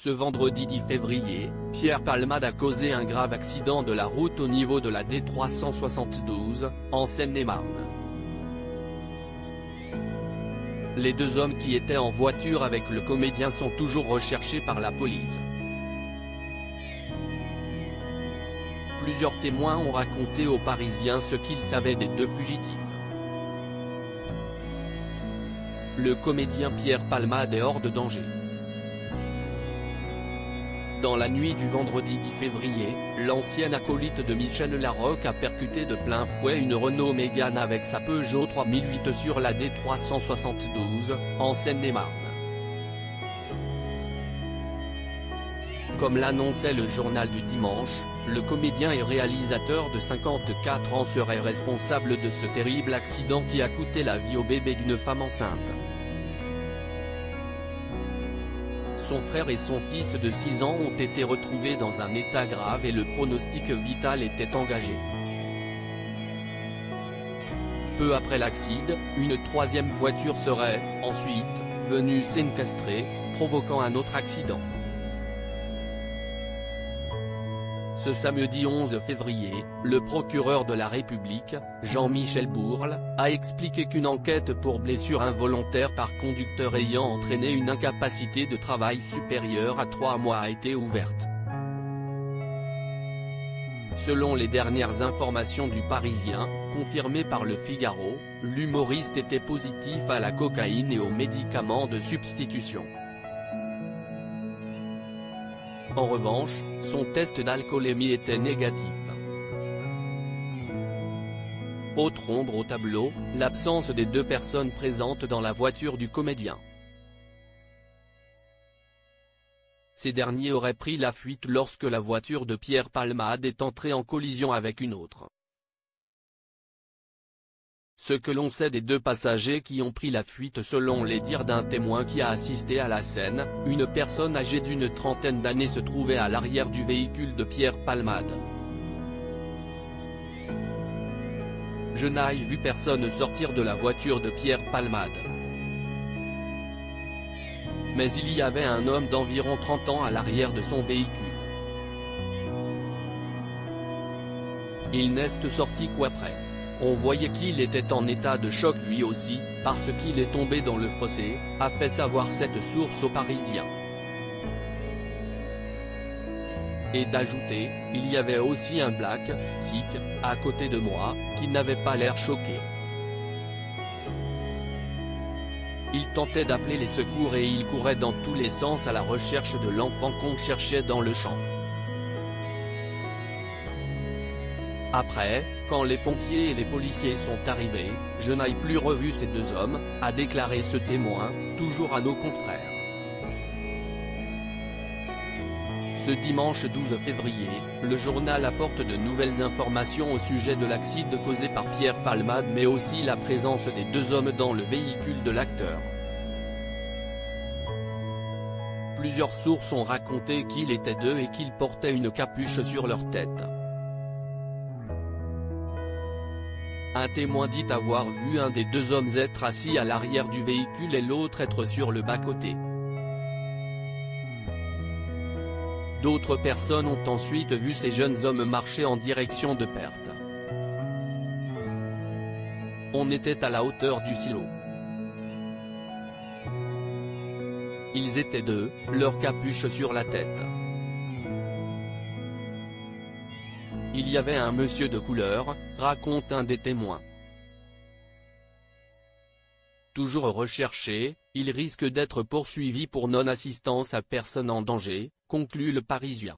Ce vendredi 10 février, Pierre Palmade a causé un grave accident de la route au niveau de la D372, en Seine-et-Marne. Les deux hommes qui étaient en voiture avec le comédien sont toujours recherchés par la police. Plusieurs témoins ont raconté aux Parisiens ce qu'ils savaient des deux fugitifs. Le comédien Pierre Palmade est hors de danger. Dans la nuit du vendredi 10 février, l'ancien acolyte de Michel Larocque a percuté de plein fouet une Renault Mégane avec sa Peugeot 3008 sur la D372, en Seine-et-Marne. Comme l'annonçait le journal du dimanche, le comédien et réalisateur de 54 ans serait responsable de ce terrible accident qui a coûté la vie au bébé d'une femme enceinte. Son frère et son fils de 6 ans ont été retrouvés dans un état grave et le pronostic vital était engagé. Peu après l'accident, une troisième voiture serait, ensuite, venue s'encastrer, provoquant un autre accident. Ce samedi 11 février, le procureur de la République, Jean-Michel Bourle, a expliqué qu'une enquête pour blessure involontaire par conducteur ayant entraîné une incapacité de travail supérieure à 3 mois a été ouverte. Selon les dernières informations du Parisien, confirmées par Le Figaro, l'humoriste était positif à la cocaïne et aux médicaments de substitution. En revanche, son test d'alcoolémie était négatif. Autre ombre au tableau, l'absence des deux personnes présentes dans la voiture du comédien. Ces derniers auraient pris la fuite lorsque la voiture de Pierre Palmade est entrée en collision avec une autre. Ce que l'on sait des deux passagers qui ont pris la fuite selon les dires d'un témoin qui a assisté à la scène, une personne âgée d'une trentaine d'années se trouvait à l'arrière du véhicule de Pierre Palmade. Je n'ai vu personne sortir de la voiture de Pierre Palmade. Mais il y avait un homme d'environ 30 ans à l'arrière de son véhicule. Il n'est sorti qu'après. On voyait qu'il était en état de choc lui aussi, parce qu'il est tombé dans le fossé, a fait savoir cette source aux Parisiens. Et d'ajouter, il y avait aussi un black, sikh, à côté de moi, qui n'avait pas l'air choqué. Il tentait d'appeler les secours et il courait dans tous les sens à la recherche de l'enfant qu'on cherchait dans le champ. Après, quand les pompiers et les policiers sont arrivés, je n'ai plus revu ces deux hommes, a déclaré ce témoin, toujours à nos confrères. Ce dimanche 12 février, le journal apporte de nouvelles informations au sujet de l'accident causé par Pierre Palmade mais aussi la présence des deux hommes dans le véhicule de l'acteur. Plusieurs sources ont raconté qu'ils étaient deux et qu'ils portaient une capuche sur leur tête. Un témoin dit avoir vu un des deux hommes être assis à l'arrière du véhicule et l'autre être sur le bas-côté. D'autres personnes ont ensuite vu ces jeunes hommes marcher en direction de Perthes. On était à la hauteur du silo. Ils étaient deux, leur capuche sur la tête. Il y avait un monsieur de couleur, raconte un des témoins. Toujours recherché, il risque d'être poursuivi pour non-assistance à personne en danger, conclut le Parisien.